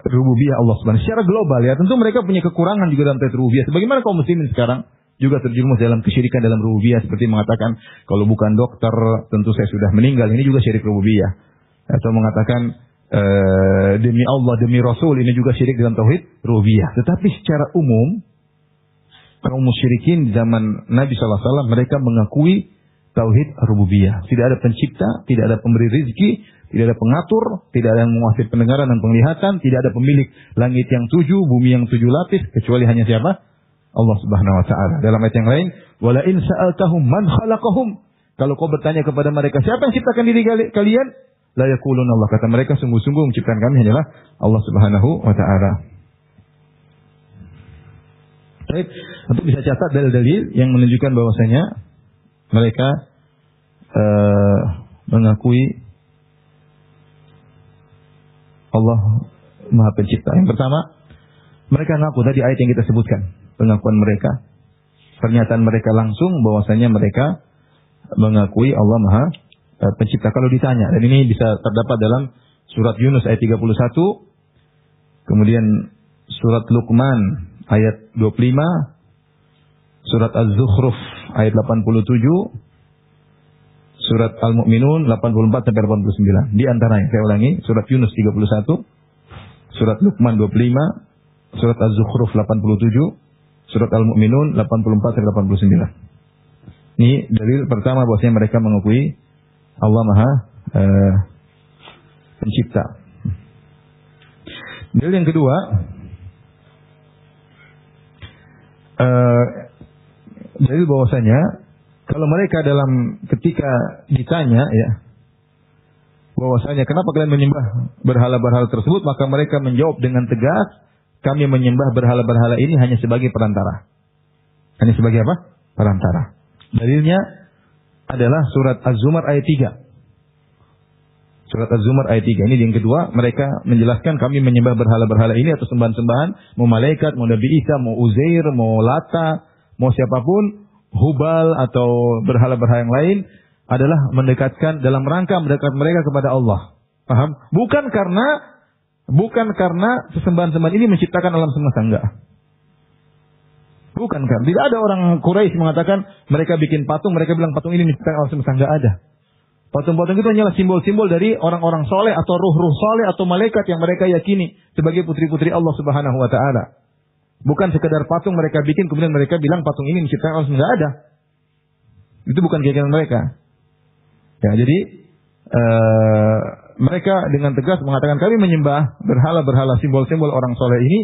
Speaker 3: rububiyah Allah Subhanahu secara global ya. Tentu mereka punya kekurangan juga dalam tauhid rububiyah. Sebagaimana kaum muslimin sekarang juga terjerumus dalam kesyirikan dalam rububiyah, seperti mengatakan kalau bukan dokter tentu saya sudah meninggal. Ini juga syirik rububiyah. Atau mengatakan demi Allah, demi Rasul, ini juga syirik dalam tauhid rububiyah. Tetapi secara umum kaum musyrikin di zaman Nabi SAW mereka mengakui tauhid rububiyah. Tidak ada pencipta, tidak ada pemberi rezeki, tidak ada pengatur, tidak ada yang menguasai pendengaran dan penglihatan, tidak ada pemilik langit yang 7, bumi yang 7 lapis, kecuali hanya siapa? Allah Subhanahu wa taala. Dalam ayat yang lain, wala in sa'altahum man khalaqahum. Kalau kau bertanya kepada mereka, siapa yang ciptakan diri kalian? La yaqulun Allah, kata mereka sungguh-sungguh menciptakan kami hanyalah Allah Subhanahu wa taala. Baik, untuk bisa catat dalil-dalil yang menunjukkan bahwasanya mereka mengakui Allah Maha Pencipta. Yang pertama, mereka mengaku tadi ayat yang kita sebutkan, pengakuan mereka, pernyataan mereka langsung bahwasanya mereka mengakui Allah Maha Pencipta. Kalau ditanya, dan ini bisa terdapat dalam surat Yunus ayat 31, Kemudian surat Luqman ayat 25, surat Az-Zukhruf ayat 87, surat Al-Mu'minun 84 sampai 89. Di antaranya saya ulangi, surat Yunus 31, surat Luqman 25, surat Az-Zukhruf 87, surat Al-Mu'minun 84 sampai 89. Ini dalil pertama bahwasanya mereka mengakui Allah Maha Pencipta. Dalil yang kedua, dalil bahwasanya kalau mereka dalam ketika ditanya ya, bahwasanya kenapa kalian menyembah berhala-berhala tersebut, maka mereka menjawab dengan tegas, kami menyembah berhala-berhala ini hanya sebagai perantara. Hanya sebagai apa? Perantara. Dalilnya adalah surat Az-Zumar ayat 3. Surat Az-Zumar ayat 3. Ini yang kedua, mereka menjelaskan kami menyembah berhala-berhala ini atau sembahan-sembahan, mau malaikat, mau Nabi Isa, mau Uzair, mau Lata, mau siapapun, Hubal atau berhala-berhala yang lain, adalah mendekatkan dalam rangka mendekatkan mereka kepada Allah. Paham? Bukan karena sesembahan-sembahan ini menciptakan alam semesta, enggak. Bukan kan? Tidak ada orang Quraisy mengatakan mereka bikin patung, mereka bilang patung ini menciptakan alam semesta, enggak ada. Patung-patung itu hanyalah simbol-simbol dari orang-orang soleh atau ruh-ruh soleh atau malaikat yang mereka yakini sebagai putri-putri Allah Subhanahu wa Ta'ala. Bukan sekedar patung mereka bikin kemudian mereka bilang patung ini menciptakan alam semesta, enggak ada. Itu bukan keyakinan mereka. Ya, jadi mereka dengan tegas mengatakan kami menyembah berhala-berhala simbol-simbol orang soleh ini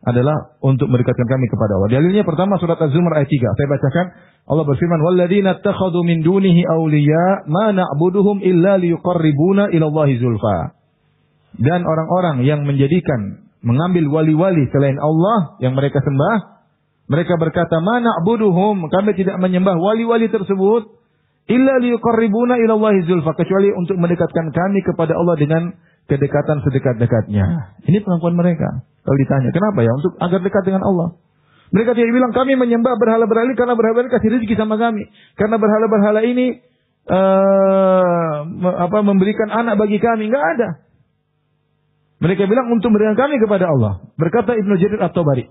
Speaker 3: adalah untuk mendekatkan kami kepada Allah. Dalilnya pertama surat Az-Zumar ayat 3. Saya bacakan. Allah berfirman, "Walladzina ittakhadhu min dunihi awliya ma na'buduhum illa liyuqarribuna ila Allahi zulfa." Dan orang-orang yang mengambil wali-wali selain Allah yang mereka sembah, mereka berkata, "Ma na'buduhum," kami tidak menyembah wali-wali tersebut illa liyuqarribuna ila Allahi zulfa, kecuali untuk mendekatkan kami kepada Allah dengan kedekatan sedekat-dekatnya. Ini pengakuan mereka. Kalau ditanya, kenapa ya? Untuk agar dekat dengan Allah. Mereka tidak bilang kami menyembah berhala-berhala ini karena berhala ini kasih rezeki sama kami. Karena berhala-berhala ini memberikan anak bagi kami. Enggak ada. Mereka bilang untuk memberikan kami kepada Allah. Berkata Ibnu Jarir At-Tabari.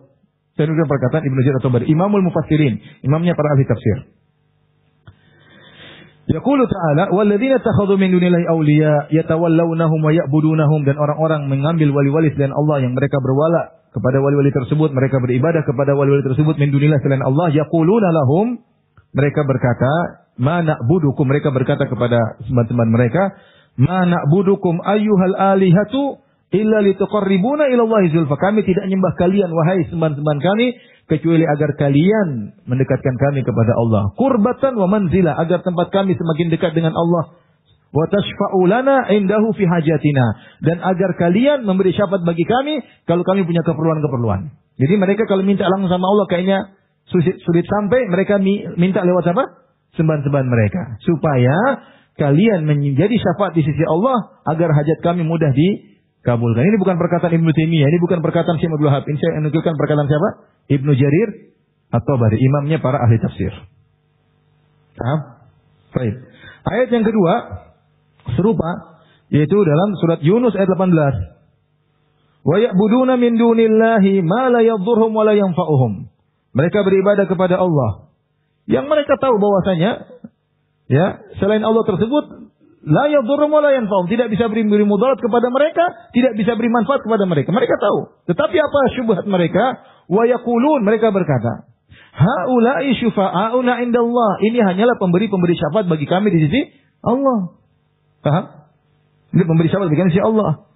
Speaker 3: Saya nukil perkataan Ibnu Jarir At-Tabari, Imamul Mufassirin, imamnya para ahli tafsir. Yaqulu ta'ala, "Walladzina takhadhu min dunillahi awliya yatawallawnahum wa ya'budunahum," dan orang-orang mengambil wali-wali selain Allah yang mereka berwala kepada wali-wali tersebut, mereka beribadah kepada wali-wali tersebut min dunillahi selain Allah, yaquluna lahum, mereka berkata, "Ma na'budukum," mereka berkata kepada teman-teman mereka, "Ma na'budukum ayyuhal alihatu illa lituqarribuna ila Allahi zulfa." Kami tidak menyembah kalian wahai sembahan-sembahan kami kecuali agar kalian mendekatkan kami kepada Allah. Qurbatan wa manzila, agar tempat kami semakin dekat dengan Allah. Wa tashfa'u lana indahu fi hajatina, dan agar kalian memberi syafaat bagi kami kalau kami punya keperluan-keperluan. Jadi mereka kalau minta langsung sama Allah kayaknya sulit sampai, mereka minta lewat apa? Sembahan-sembahan mereka. Supaya kalian menjadi syafaat di sisi Allah agar hajat kami mudah dikabulkan. Ini bukan perkataan Ibnu Taimiyah, ini bukan perkataan Syekh Abdul Wahab. Ini saya menukilkan perkataan siapa? Ibnu Jarir At-Tabari, imamnya para ahli tafsir. Baik. Ayat yang kedua serupa, yaitu dalam surat Yunus ayat 18. Wa ya'buduna min dunillahi ma la yadhurhum wa la yanfa'uhum. Mereka beribadah kepada Allah yang mereka tahu bahwasanya ya, selain Allah tersebut la yadhurhum wa la yanfa'uhum, tidak bisa beri mudarat kepada mereka, tidak bisa beri manfaat kepada mereka. Mereka tahu. Tetapi apa syubhat mereka? Wa yaqulun, mereka berkata, haula'i syufa'auna indallah, ini hanyalah pemberi syafaat bagi kami di sisi Allah. Paham? Ini pemberi syafaat bagi kami di sisi Allah.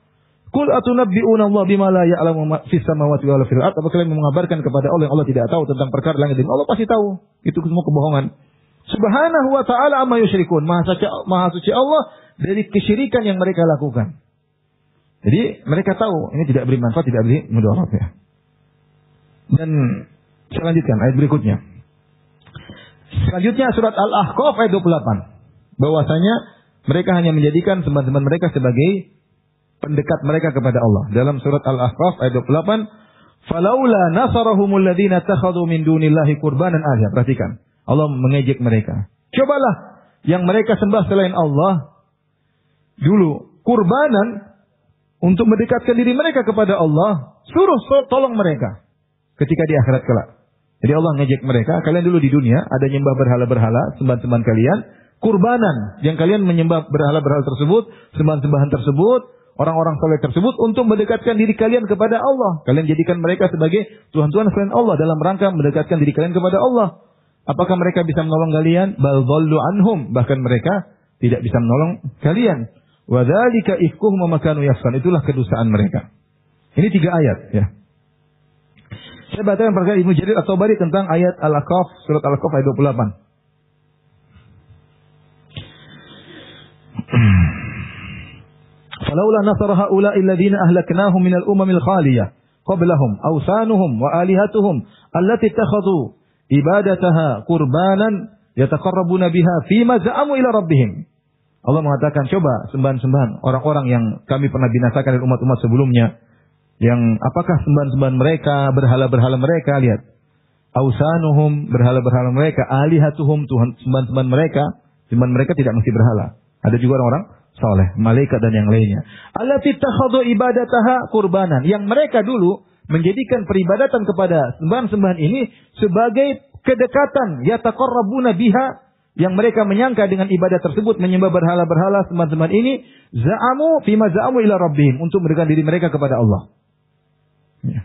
Speaker 3: Qul atunabbi'una Allah bima la ya'lamu fis samawati wal fil ardh. Apa kalian mengabarkan kepada Allah yang Allah tidak tahu tentang perkara langit dan Allah pasti tahu. Itu semua kebohongan. Subhanahu wa ta'ala amma yusyrikun. Maha suci Allah dari kesyirikan yang mereka lakukan. Jadi mereka tahu ini tidak beri manfaat, tidak beri mudarat ya. Dan saya lanjutkan ayat berikutnya. Selanjutnya surat Al-Ahqaf ayat 28. Bahwasanya mereka hanya menjadikan teman-teman mereka sebagai pendekat mereka kepada Allah. Dalam surat Al-Ahqaf ayat 28, "Falaula nasarahumul ladzina takhadhu min dunillahi qurbanan aliha." Perhatikan, Allah mengejek mereka. Cobalah yang mereka sembah selain Allah dulu kurbanan untuk mendekatkan diri mereka kepada Allah. suruh tolong mereka ketika di akhirat kelak. Jadi Allah ngejek mereka, kalian dulu di dunia ada nyembah berhala-berhala, sembahan-sembahan kalian, kurbanan yang kalian menyembah berhala-berhala tersebut, sembahan-sembahan tersebut, orang-orang soleh tersebut untuk mendekatkan diri kalian kepada Allah. Kalian jadikan mereka sebagai Tuhan-Tuhan selain Allah dalam rangka mendekatkan diri kalian kepada Allah. Apakah mereka bisa menolong kalian? Bal dhallu anhum, bahkan mereka tidak bisa menolong kalian. Wa dzalika ifkuhum ma kanu yafsan, itulah kedustaan mereka. Ini 3 ayat ya. Saya bacakan perkataan Ibnu Jarir At-Tabari tentang ayat Al-Ahqaf, surat Al-Ahqaf ayat 28. Falaula nasara haula'i alladziina ahlaknaahum minal umamil khaliyah qablahum awsanuhum wa alihatuhum allati ittakhadhu ibadataha qurbanan yataqarrabuna biha fima za'amu ila rabbihim. Allah mengatakan, coba sembahan-sembahan orang-orang yang kami pernah binasakan dari umat-umat sebelumnya. Yang apakah sembahan-sembahan mereka, berhala-berhala mereka, lihat. Ausanuhum, berhala-berhala mereka, alihatuhum, Tuhan sembahan-sembahan mereka tidak mesti berhala. Ada juga orang-orang saleh, malaikat dan yang lainnya. Allati takhadhu ibadataha qurbanan, yang mereka dulu menjadikan peribadatan kepada sembahan-sembahan ini sebagai kedekatan, yataqarrabuna biha, yang mereka menyangka dengan ibadah tersebut menyembah berhala-berhala sembahan-sembahan ini, za'amu fima za'amu ila rabbihim, untuk mendekatkan diri mereka kepada Allah. Ya.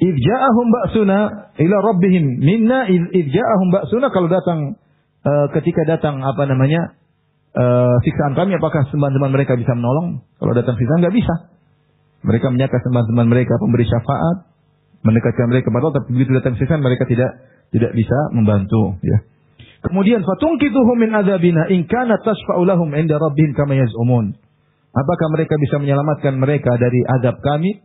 Speaker 3: Ifja'ahum ba'suna ila rabbihim minna ifja'ahum ba'suna, kalau datang ketika datang siksaan kami, apakah sembahan-sembahan mereka bisa menolong? Kalau datang siksaan enggak bisa. Mereka menyangka sembahan-sembahan mereka pemberi syafaat, mendekatkan mereka kepada Allah, tapi begitu datang siksaan mereka tidak bisa membantu ya. Kemudian fatungkituhum min adzabina in kana tashfa'u lahum 'inda rabbihim kama yaz'umun. Apakah mereka bisa menyelamatkan mereka dari azab kami?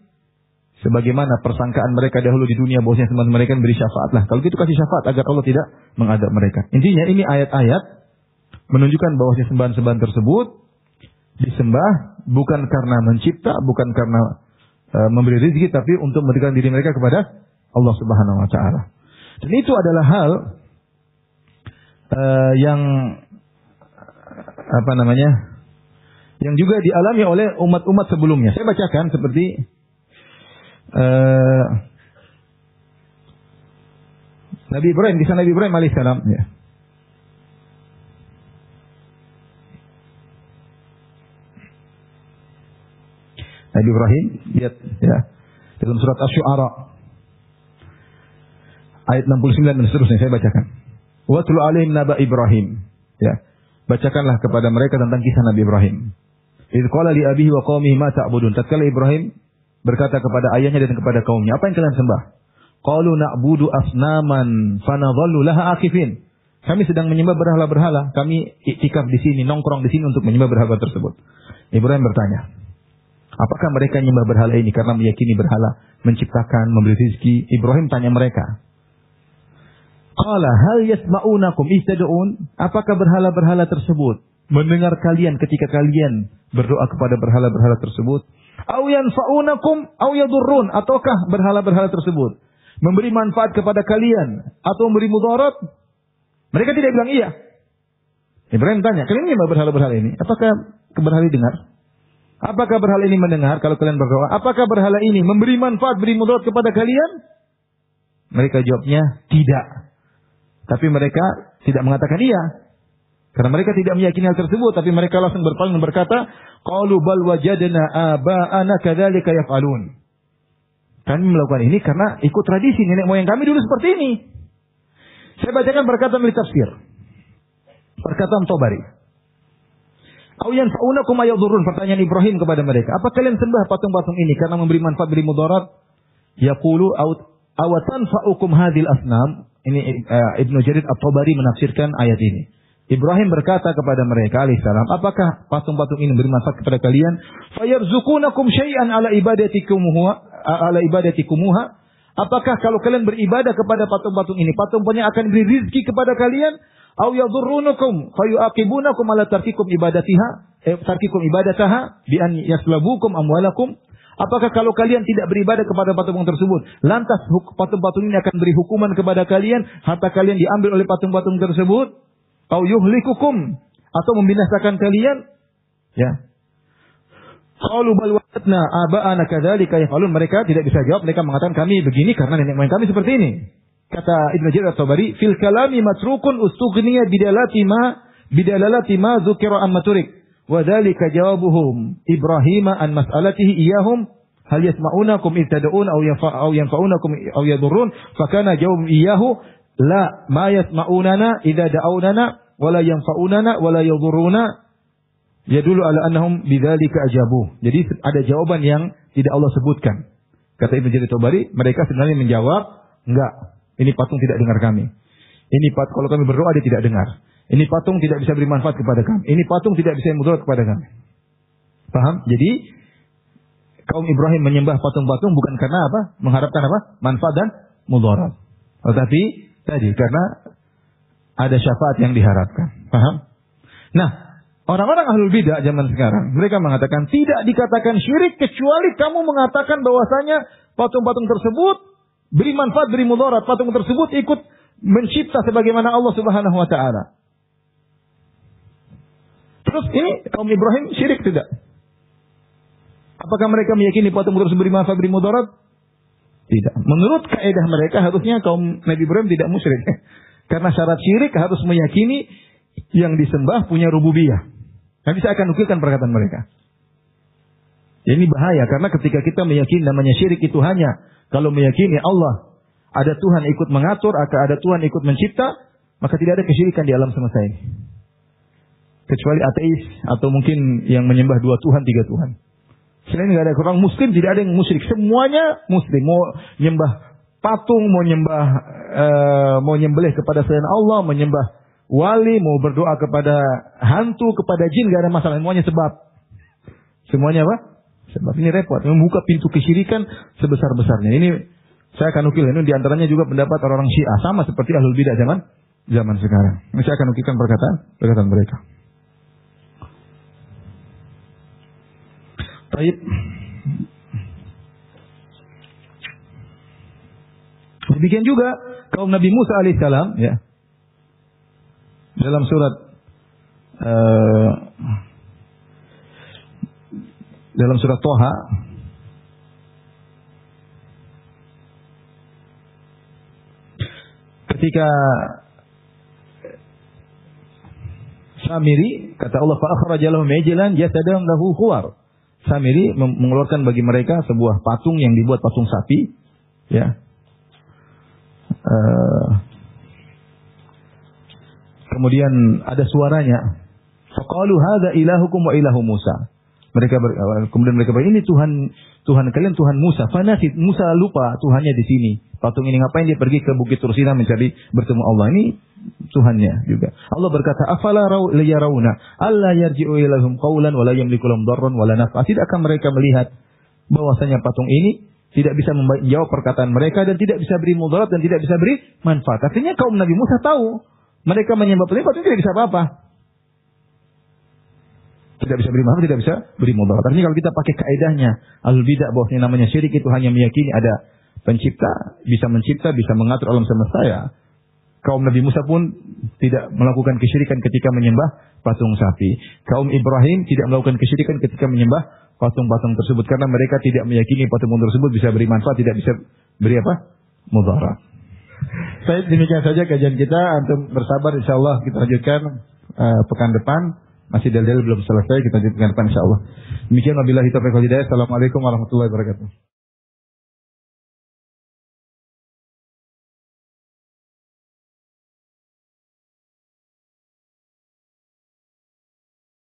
Speaker 3: Sebagaimana persangkaan mereka dahulu di dunia bahwasanya sembahan mereka beri syafaat. Lah, kalau gitu kasih syafaat agar Allah tidak mengadab mereka. Intinya ini ayat-ayat menunjukkan bahwasanya sembahan-sembahan tersebut disembah bukan karena mencipta, bukan karena memberi rezeki, tapi untuk mendekatkan diri mereka kepada Allah Subhanahu wa taala. Dan itu adalah hal yang yang juga dialami oleh umat-umat sebelumnya. Saya bacakan seperti Nabi Ibrahim, kisah Nabi Ibrahim alaihissalam ya. Nabi Ibrahim, lihat ya, dalam surat Asy-Syu'ara ayat 69 dan seterusnya, saya bacakan. Watlu alaihim naba Ibrahim. Ya. Bacakanlah kepada mereka tentang kisah Nabi Ibrahim. Idz qala li abihi wa qaumihi ma ta'budun. Tatkala Ibrahim berkata kepada ayahnya dan kepada kaumnya, apa yang kalian sembah? Qalu na'budu asnaman fanadhallu laha akifin. Kami sedang menyembah berhala-berhala. Kami iktikaf di sini, nongkrong di sini untuk menyembah berhala tersebut. Ibrahim bertanya, apakah mereka menyembah berhala ini karena meyakini berhala menciptakan, memberi rezeki? Ibrahim tanya mereka, qala hal yasma'unakum istad'un? Apakah berhala-berhala tersebut mendengar kalian ketika kalian berdoa kepada berhala-berhala tersebut? Au yanfa'unakum au yadurrun? Ataukah berhala-berhala tersebut memberi manfaat kepada kalian atau memberi mudarat? Mereka tidak bilang iya. Ibrahim tanya, kalian menyembah berhala-berhala ini, apakah berhala ini dengar? Apakah berhala ini mendengar kalau kalian berdoa? Apakah berhala ini memberi manfaat, beri mudarat kepada kalian? Mereka jawabnya tidak. Tapi mereka tidak mengatakan iya. Karena mereka tidak meyakini hal tersebut. Tapi mereka langsung berpaling dan berkata, qalu bal wajadna aba'ana kadzalika yaf'alun. Kami melakukan ini karena ikut tradisi nenek moyang kami dulu seperti ini. Saya bacakan perkataan dari tafsir. Perkataan Tabari. Au yanfa'unakum ayadurrun, pertanyaan Ibrahim kepada mereka. Apa kalian sembah patung-patung ini karena memberi manfaat, beri mudarat? Yaqulu awatanfa'ukum hadhil asnam. Ini Ibnu Jarir At-Tabari menafsirkan ayat ini. Ibrahim berkata kepada mereka alaihissalam, apakah patung-patung ini beri manfaat kepada kalian? Fayarzuqunakum syai'an ala ibadatikumu. Apakah kalau kalian beribadah kepada patung-patung ini, patung-patungnya akan beri rizki kepada kalian? Au yadurrunukum fayuaqibunakum ala tarkikum ibadataha bi an yaslabukum amwalakum. Apakah kalau kalian tidak beribadah kepada patung-patung tersebut, lantas patung-patung ini akan beri hukuman kepada kalian, harta kalian diambil oleh patung-patung tersebut? Au yuhlikukum, atau membinasakan kalian? Ya. Qalu bal wajadna aba'ana kadzalika yaf'alun. Mereka tidak bisa jawab, mereka mengatakan kami begini karena nenek moyang kami seperti ini. Kata Ibnu Jarir at-Tabari, fil kalami matrukun ustughniya bidalalati ma dzukira amma turik. Wa dzalika jawabuhum Ibrahim an mas'alatihi iyyahum hal yasma'unakum id tad'un aw yanfa'unakum aw yadurrun. Fakana jawab iyyahu la ma yasma'unana idza da'awnana wala yanfa'unana wala yadurruna. Yadullu ala annahum bidzalika ajabu. Jadi ada jawaban yang tidak Allah sebutkan. Kata Ibnu Jarir at-Tabari, mereka sebenarnya menjawab, enggak. Ini patung tidak dengar kami. Ini kalau kami berdoa dia tidak dengar. Ini patung tidak bisa beri manfaat kepada kami. Ini patung tidak bisa mudarat kepada kami. Paham? Jadi kaum Ibrahim menyembah patung-patung bukan karena apa? Mengharapkan apa? Manfaat dan mudarat. Tetapi tadi karena ada syafaat yang diharapkan. Paham? Nah, orang-orang ahlul bidah zaman sekarang, mereka mengatakan tidak dikatakan syirik kecuali kamu mengatakan bahwasanya patung-patung tersebut beri manfaat, beri mudarat. Patung tersebut ikut mencipta sebagaimana Allah Subhanahu wa taala. Terus ini kaum Ibrahim syirik tidak? Apakah mereka meyakini patung tersebut beri manfaat, beri mudarat? Tidak. Menurut kaidah mereka harusnya kaum Nabi Ibrahim tidak musyrik. Karena syarat syirik harus meyakini yang disembah punya rububiyah. Nanti saya akan nukilkan perkataan mereka. Ini bahaya karena ketika kita meyakini namanya syirik itu hanya kalau meyakini Allah ada Tuhan ikut mengatur, ada Tuhan ikut mencipta, maka tidak ada kesyirikan di alam semesta ini. Kecuali ateis atau mungkin yang menyembah 2 Tuhan, 3 Tuhan. Selain tidak ada orang muslim, tidak ada yang musyrik. Semuanya muslim. Mau nyembah patung, mau nyembelih kepada selain Allah, menyembah wali, mau berdoa kepada hantu, kepada jin, gak ada masalah. Semuanya sebab. Semuanya apa? Sebab. Ini repot. Membuka pintu kesyirikan sebesar-besarnya. Ini saya akan nukil. Ini diantaranya juga pendapat orang-orang Syiah. Sama seperti ahlul bidah zaman sekarang. Ini saya akan nukilkan perkataan mereka. Baik. Demikian juga kaum Nabi Musa alaihissalam, ya. Dalam surat Toha ketika Samiri kata Allah fa akhraja lahum ijlan jasadan lahu khuwar. Samiri mengeluarkan bagi mereka sebuah patung yang dibuat patung sapi, ya. Kemudian ada suaranya. Faqalu hadza ilahukum wa ilahu Musa. Kemudian mereka berkata, ini Tuhan kalian, Tuhan Musa. Fanasit, Musa lupa Tuhannya di sini. Patung ini ngapain dia pergi ke Bukit Tursina mencari bertemu Allah. Ini Tuhannya juga. Allah berkata, afala yarawna alla yarji'u ilahum qawlan wa la yamliku lahum darran wa la naf'a. Tidakkah mereka melihat bahwasanya patung ini tidak bisa menjawab perkataan mereka dan tidak bisa beri mudarat dan tidak bisa beri manfaat. Artinya kaum Nabi Musa tahu mereka menyembah patung tidak bisa apa-apa. Tidak bisa beri manfaat, tidak bisa beri mudarat. Artinya kalau kita pakai kaidahnya al-bidah bahwasanya namanya syirik itu hanya meyakini ada pencipta, bisa mencipta, bisa mengatur alam semesta, ya. Kaum Nabi Musa pun tidak melakukan kesyirikan ketika menyembah patung sapi. Kaum Ibrahim tidak melakukan kesyirikan ketika menyembah patung-patung tersebut karena mereka tidak meyakini patung tersebut bisa beri manfaat, tidak bisa beri apa? Mudarat. Baik, demikian saja kajian kita. Antum bersabar, insyaallah kita lanjutkan pekan depan. Masih dalil belum selesai, kita lanjutkan pekan depan insyaallah. Demikian wabillahi taufiq wal hidayah. Assalamualaikum warahmatullahi wabarakatuh.